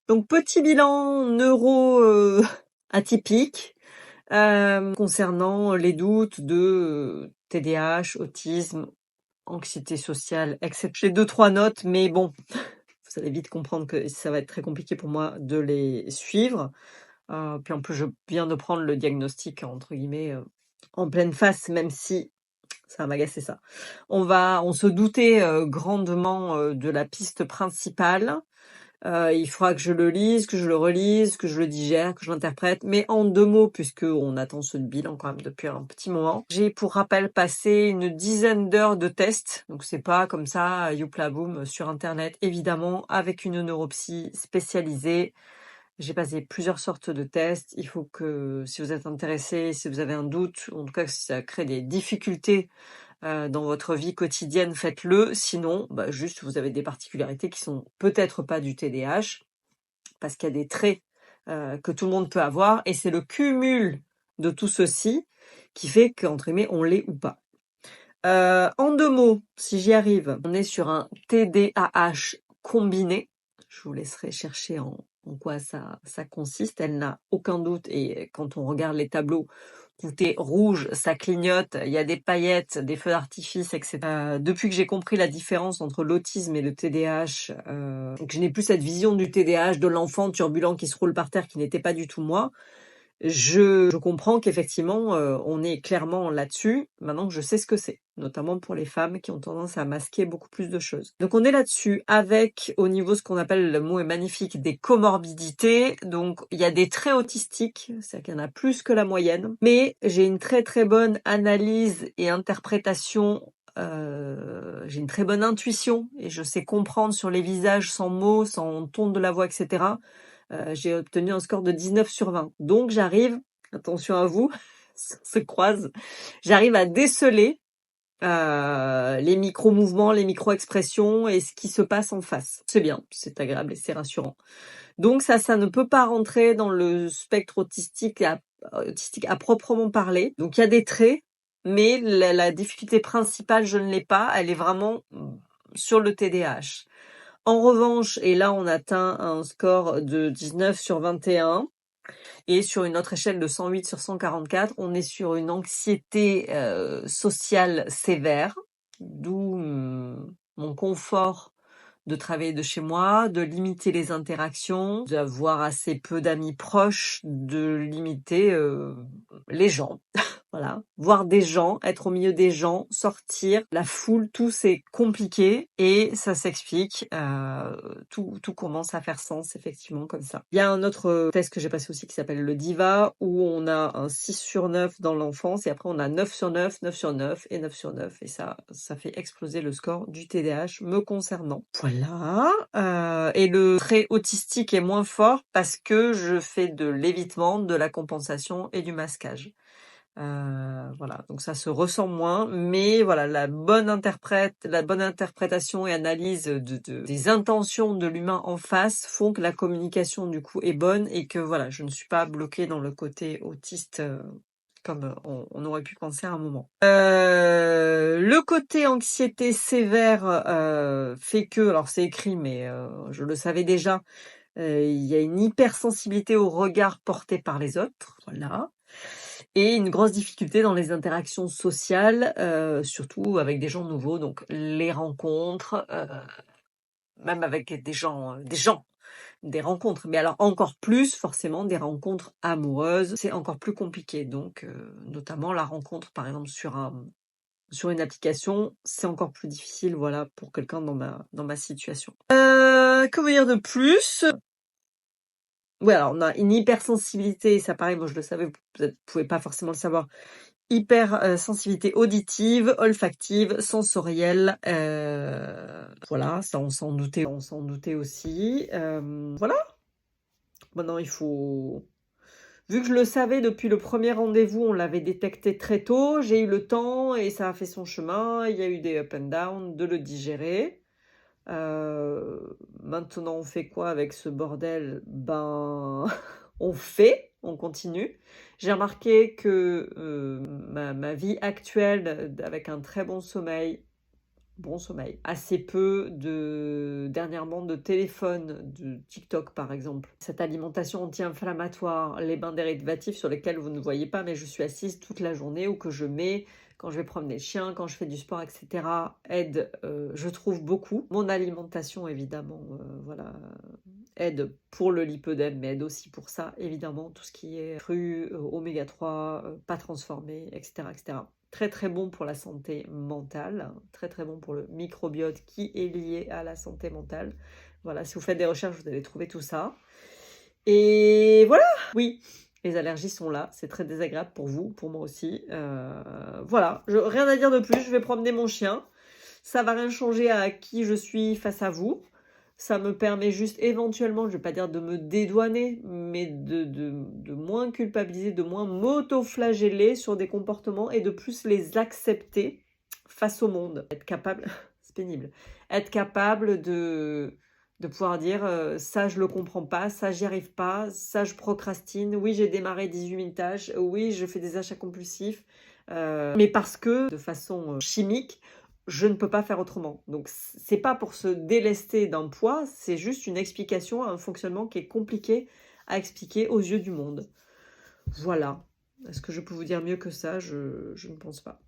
Donc petit bilan neuro atypique concernant les doutes de TDAH, autisme, anxiété sociale, etc. J'ai 2-3 notes, mais bon, vous allez vite comprendre que ça va être très compliqué pour moi de les suivre. Puis en plus, je viens de prendre le diagnostic, entre guillemets, en pleine face, même si ça va m'agacer ça. On se doutait grandement de la piste principale. Il faudra que je le lise, que je le relise, que je le digère, que je l'interprète, mais en 2 mots, puisque on attend ce bilan quand même depuis un petit moment. J'ai pour rappel passé une dizaine d'heures de tests, donc c'est pas comme ça, youpla boum, sur internet, évidemment, avec une neuropsy spécialisée. J'ai passé plusieurs sortes de tests. Il faut que, si vous êtes intéressé, si vous avez un doute, en tout cas si ça crée des difficultés dans votre vie quotidienne, faites-le. Sinon, juste vous avez des particularités qui sont peut-être pas du TDAH, parce qu'il y a des traits que tout le monde peut avoir, et c'est le cumul de tout ceci qui fait qu'entre guillemets, on l'est ou pas. En 2 mots, si j'y arrive, on est sur un TDAH combiné. Je vous laisserai chercher en quoi ça consiste. Elle n'a aucun doute, et quand on regarde les tableaux, tout est rouge, ça clignote, il y a des paillettes, des feux d'artifice, etc. Depuis que j'ai compris la différence entre l'autisme et le TDAH, que je n'ai plus cette vision du TDAH, de l'enfant turbulent qui se roule par terre, qui n'était pas du tout moi, je comprends qu'effectivement, on est clairement là-dessus, maintenant que je sais ce que c'est, notamment pour les femmes qui ont tendance à masquer beaucoup plus de choses. Donc on est là-dessus avec, au niveau, ce qu'on appelle, le mot est magnifique, des comorbidités. Donc il y a des traits autistiques, c'est-à-dire qu'il y en a plus que la moyenne, mais j'ai une très très bonne analyse et interprétation, j'ai une très bonne intuition, et je sais comprendre sur les visages sans mots, sans ton de la voix, etc. J'ai obtenu un score de 19 sur 20. Donc j'arrive, attention à vous, ça se croise, j'arrive à déceler les micro-mouvements, les micro-expressions et ce qui se passe en face. C'est bien, c'est agréable et c'est rassurant. Donc ça ne peut pas rentrer dans le spectre autistique à proprement parler. Donc il y a des traits, mais la difficulté principale, je ne l'ai pas. Elle est vraiment sur le TDAH. En revanche, et là on atteint un score de 19 sur 21, et sur une autre échelle de 108 sur 144, on est sur une anxiété sociale sévère, d'où mon confort de travailler de chez moi, de limiter les interactions, d'avoir assez peu d'amis proches, de limiter les gens. Voilà, voir des gens, être au milieu des gens, sortir, la foule, tout c'est compliqué et ça s'explique. Tout commence à faire sens effectivement comme ça. Il y a un autre test que j'ai passé aussi qui s'appelle le DIVA, où on a un 6 sur 9 dans l'enfance et après on a 9 sur 9, 9 sur 9 et 9 sur 9, et ça fait exploser le score du TDAH me concernant. Voilà. Et le trait autistique est moins fort parce que je fais de l'évitement, de la compensation et du masquage. Voilà, donc ça se ressent moins, mais voilà, la bonne interprétation et analyse des intentions de l'humain en face font que la communication du coup est bonne, et que voilà, je ne suis pas bloquée dans le côté autiste comme on aurait pu penser à un moment. Le côté anxiété sévère fait que, alors c'est écrit, mais je le savais déjà, il y a une hypersensibilité au regard porté par les autres, voilà. Et une grosse difficulté dans les interactions sociales, surtout avec des gens nouveaux, donc les rencontres, même avec des rencontres, mais alors encore plus forcément des rencontres amoureuses, c'est encore plus compliqué. Donc notamment la rencontre par exemple sur une application, c'est encore plus difficile, voilà, pour quelqu'un dans ma situation. Que vous dire de plus? Ouais, alors on a une hypersensibilité, ça pareil, moi je le savais, vous pouvez pas forcément le savoir. Hypersensibilité auditive, olfactive, sensorielle, voilà, ça on s'en doutait aussi. Voilà. Maintenant il faut, vu que je le savais depuis le premier rendez-vous, on l'avait détecté très tôt, j'ai eu le temps et ça a fait son chemin, il y a eu des up and down, de le digérer. Maintenant on fait quoi avec ce bordel? On continue. J'ai remarqué que ma vie actuelle, avec un très bon sommeil, bon sommeil. Assez peu dernièrement de téléphone, de TikTok par exemple. Cette alimentation anti-inflammatoire, les bains dérivatifs sur lesquels vous ne voyez pas, mais je suis assise toute la journée ou que je mets quand je vais promener le chien, quand je fais du sport, etc. aide, je trouve beaucoup. Mon alimentation évidemment, voilà, aide pour le lipœdème, mais aide aussi pour ça, évidemment, tout ce qui est cru, oméga 3, pas transformé, etc., etc. Très très bon pour la santé mentale, très très bon pour le microbiote qui est lié à la santé mentale. Voilà, si vous faites des recherches, vous allez trouver tout ça. Et voilà, oui, les allergies sont là, c'est très désagréable pour vous, pour moi aussi. Voilà, rien à dire de plus, je vais promener mon chien. Ça va rien changer à qui je suis face à vous. Ça me permet juste éventuellement, je ne vais pas dire de me dédouaner, mais de moins culpabiliser, de moins m'auto-flageller sur des comportements et de plus les accepter face au monde. Être capable, c'est pénible, être capable de pouvoir dire ça je le comprends pas, ça j'y arrive pas, ça je procrastine, oui j'ai démarré 18 000 tâches, oui je fais des achats compulsifs, mais parce que de façon chimique, je ne peux pas faire autrement. Donc c'est pas pour se délester d'un poids, c'est juste une explication à un fonctionnement qui est compliqué à expliquer aux yeux du monde. Voilà. Est-ce que je peux vous dire mieux que ça? Je ne pense pas.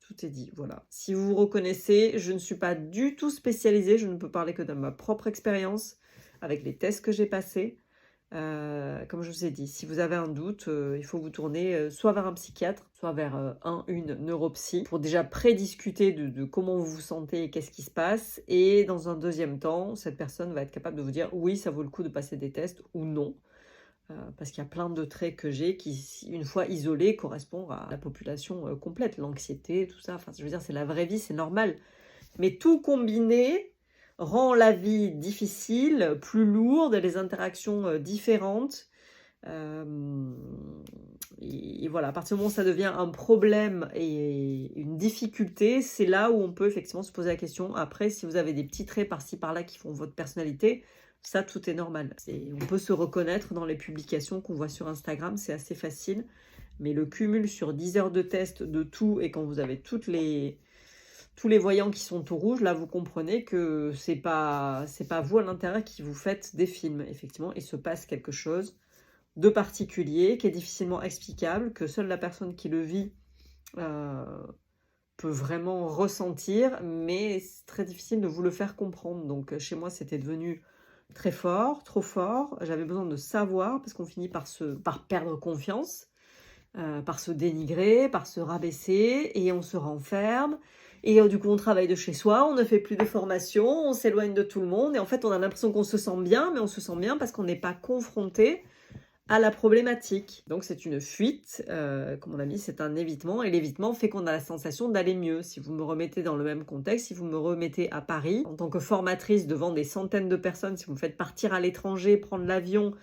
Tout est dit, voilà. Si vous vous reconnaissez, je ne suis pas du tout spécialisée, je ne peux parler que de ma propre expérience, avec les tests que j'ai passés. Comme je vous ai dit, si vous avez un doute, il faut vous tourner soit vers un psychiatre, soit vers une neuropsy, pour déjà prédiscuter de comment vous vous sentez et qu'est-ce qui se passe. Et dans un deuxième temps, cette personne va être capable de vous dire oui, ça vaut le coup de passer des tests ou non. Parce qu'il y a plein de traits que j'ai qui, une fois isolés, correspondent à la population complète, l'anxiété, tout ça. Enfin, je veux dire, c'est la vraie vie, c'est normal. Mais tout combiné rend la vie difficile, plus lourde, les interactions différentes. Et voilà, à partir du moment où ça devient un problème et une difficulté, c'est là où on peut effectivement se poser la question. Après, si vous avez des petits traits par-ci par-là qui font votre personnalité, ça, tout est normal. On peut se reconnaître dans les publications qu'on voit sur Instagram, c'est assez facile. Mais le cumul sur 10 heures de test de tout, et quand vous avez tous les voyants qui sont tout rouges, là, vous comprenez que c'est pas vous à l'intérieur qui vous faites des films. Effectivement, il se passe quelque chose de particulier qui est difficilement explicable, que seule la personne qui le vit peut vraiment ressentir, mais c'est très difficile de vous le faire comprendre. Donc chez moi, c'était devenu très fort, trop fort. J'avais besoin de savoir, parce qu'on finit par perdre confiance, par se dénigrer, par se rabaisser, et on se renferme. Et du coup, on travaille de chez soi, on ne fait plus de formation, on s'éloigne de tout le monde, et en fait, on a l'impression qu'on se sent bien, mais on se sent bien parce qu'on n'est pas confronté à la problématique. Donc c'est une fuite, comme on a mis, c'est un évitement, et l'évitement fait qu'on a la sensation d'aller mieux. Si vous me remettez dans le même contexte, si vous me remettez à Paris, en tant que formatrice devant des centaines de personnes, si vous me faites partir à l'étranger, prendre l'avion,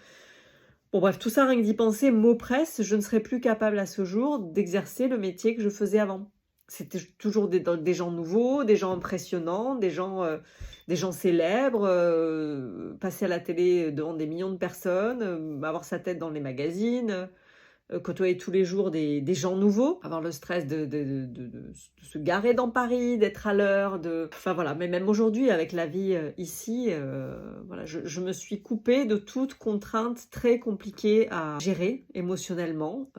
bon bref, tout ça, rien que d'y penser, m'oppresse, je ne serais plus capable à ce jour d'exercer le métier que je faisais avant. C'était toujours des gens nouveaux, des gens impressionnants, des gens célèbres, passer à la télé devant des millions de personnes, avoir sa tête dans les magazines, côtoyer tous les jours des gens nouveaux, avoir le stress de se garer dans Paris, d'être à l'heure, enfin voilà, mais même aujourd'hui avec la vie ici, voilà, je me suis coupée de toute contrainte très compliquée à gérer émotionnellement.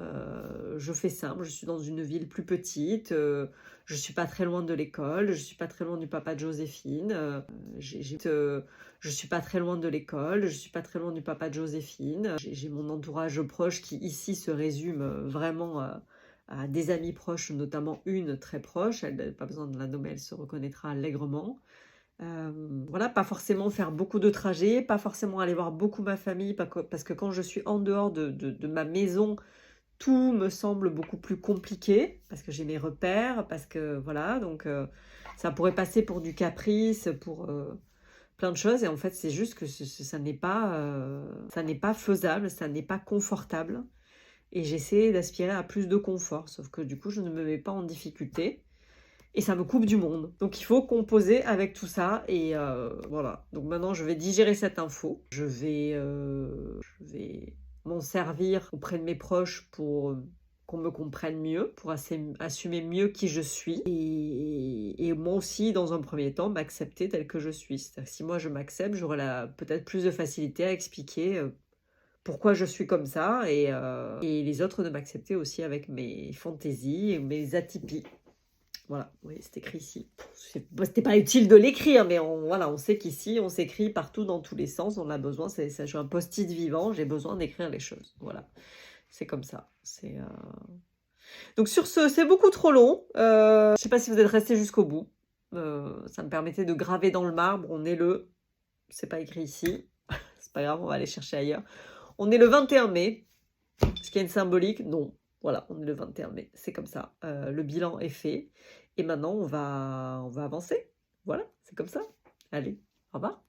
Je fais simple, je suis dans une ville plus petite, je suis pas très loin de l'école, je suis pas très loin du papa de Joséphine, je suis pas très loin de l'école, je suis pas très loin du papa de Joséphine. J'ai mon entourage proche qui ici se résume vraiment à des amis proches, notamment une très proche. Elle n'a pas besoin de la nommer, elle se reconnaîtra allègrement. Voilà, pas forcément faire beaucoup de trajets, pas forcément aller voir beaucoup ma famille, parce que quand je suis en dehors de ma maison, tout me semble beaucoup plus compliqué, parce que j'ai mes repères, parce que voilà, donc ça pourrait passer pour du caprice, pour plein de choses, et en fait c'est juste que ça n'est pas faisable, ça n'est pas confortable, et j'essaie d'aspirer à plus de confort, sauf que du coup je ne me mets pas en difficulté et ça me coupe du monde. Donc il faut composer avec tout ça, et voilà. Donc maintenant je vais digérer cette info, je vais m'en servir auprès de mes proches pour qu'on me comprenne mieux, pour assumer mieux qui je suis. Et moi aussi, dans un premier temps, m'accepter tel que je suis. C'est-à-dire que si moi je m'accepte, j'aurai peut-être plus de facilité à expliquer pourquoi je suis comme ça et les autres de m'accepter aussi avec mes fantaisies et mes atypies. Voilà, oui, c'est écrit ici. C'était pas utile de l'écrire, mais voilà, on sait qu'ici, on s'écrit partout dans tous les sens. On a besoin, j'ai un post-it vivant, j'ai besoin d'écrire les choses. Voilà, c'est comme ça. Donc sur ce, c'est beaucoup trop long. Je sais pas si vous êtes restés jusqu'au bout. Ça me permettait de graver dans le marbre. C'est pas écrit ici. C'est pas grave, on va aller chercher ailleurs. On est le 21 mai. Est-ce qu'il y a une symbolique? Non. Voilà, on est le 21 mai. C'est comme ça. Le bilan est fait. Et maintenant, on va avancer. Voilà, c'est comme ça. Allez, au revoir.